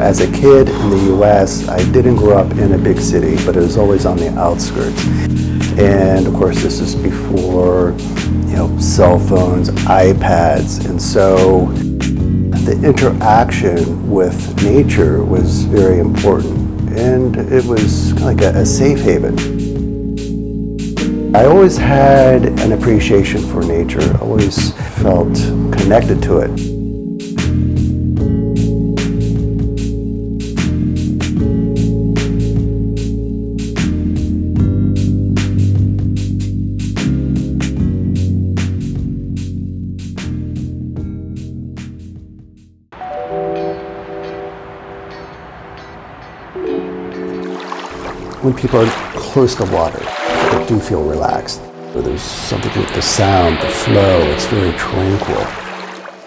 As a kid in the US, I didn't grow up in a big city, but it was always on the outskirts. And of course, this is before, cell phones, iPads, and so the interaction with nature was very important, and it was kind of like a safe haven. I always had an appreciation for nature, I always felt connected to it. When people are close to water, they do feel relaxed. There's something with the sound, the flow, it's very tranquil.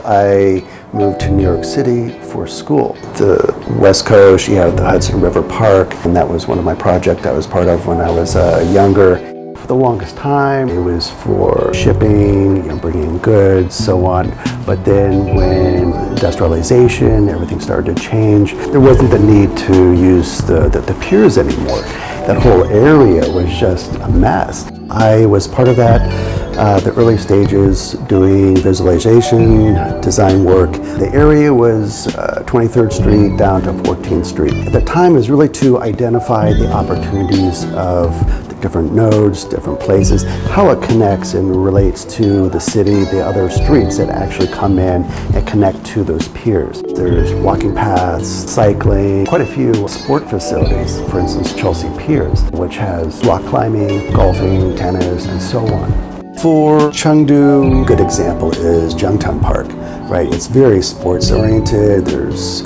I moved to New York City for school. The West Coast, you have the Hudson River Park, and that was one of my projects I was part of when I was younger. For the longest time, it was for shipping, bringing goods, so on. But then when industrialization, everything started to change, there wasn't the need to use the piers anymore. That whole area was just a mess. I was part of that, the early stages, doing visualization, design work. The area was 23rd Street down to 14th Street. At the time, it was really to identify the opportunities of the different nodes, different places, how it connects and relates to the city, the other streets that actually come in and connect to those piers. There's walking paths, cycling, quite a few sport facilities, for instance, Chelsea Piers, which has rock climbing, golfing, tennis, and so on. For Chengdu, a good example is Zhangtang Park, right? It's very sports oriented. There's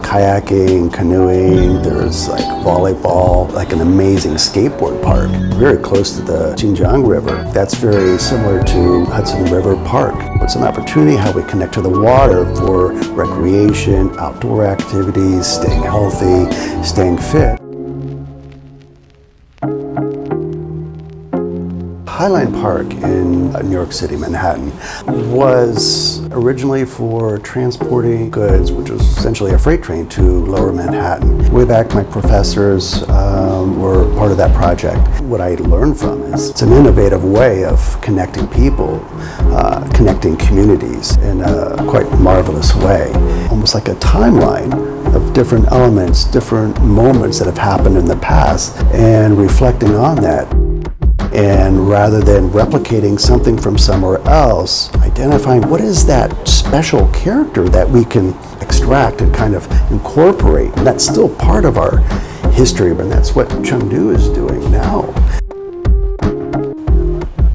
kayaking, canoeing, there's like volleyball, like an amazing skateboard park, very close to the Xinjiang River. That's very similar to Hudson River Park. It's an opportunity how we connect to the water for recreation, outdoor activities, staying healthy, staying fit. Highline Park in New York City, Manhattan, was originally for transporting goods, which was essentially a freight train to Lower Manhattan. Way back, my professors were part of that project. What I learned from is it's an innovative way of connecting people, connecting communities in a quite marvelous way. Almost like a timeline of different elements, different moments that have happened in the past, and reflecting on that. And rather than replicating something from somewhere else, identifying what is that special character that we can extract and kind of incorporate. And that's still part of our history, but that's what Chengdu is doing now.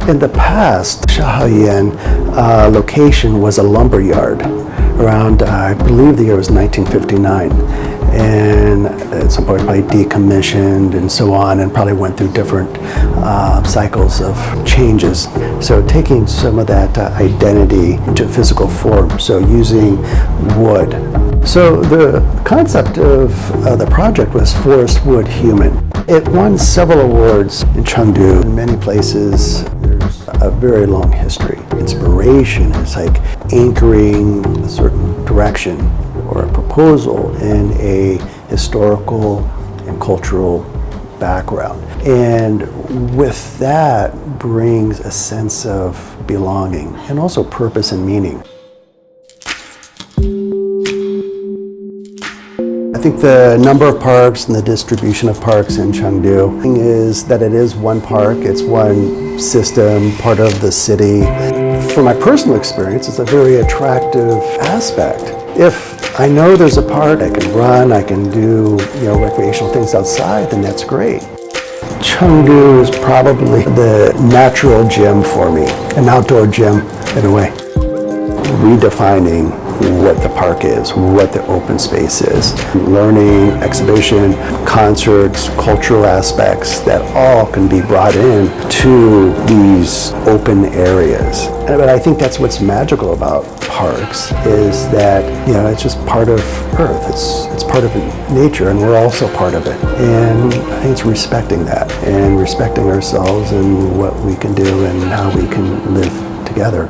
In the past, Shaoyan location was a lumber yard around, I believe the year was 1959. And at some point probably decommissioned and so on, and probably went through different cycles of changes. So taking some of that identity into physical form, so using wood. So the concept of the project was forest wood human. It won several awards in Chengdu. In many places, there's a very long history. Inspiration is like anchoring a certain direction or a proposal in a historical and cultural background. And with that brings a sense of belonging and also purpose and meaning. I think the number of parks and the distribution of parks in Chengdu is that it is one park, it's one system, part of the city. From my personal experience, it's a very attractive aspect. If I know there's a park, I can run, I can do recreational things outside, then that's great. Chengdu is probably the natural gym for me, an outdoor gym in a way. Redefining what the park is, what the open space is. Learning, exhibition, concerts, cultural aspects that all can be brought in to these open areas. But I think that's what's magical about parks is that, it's just part of Earth. It's part of nature, and we're also part of it. And I think it's respecting that and respecting ourselves and what we can do and how we can live together.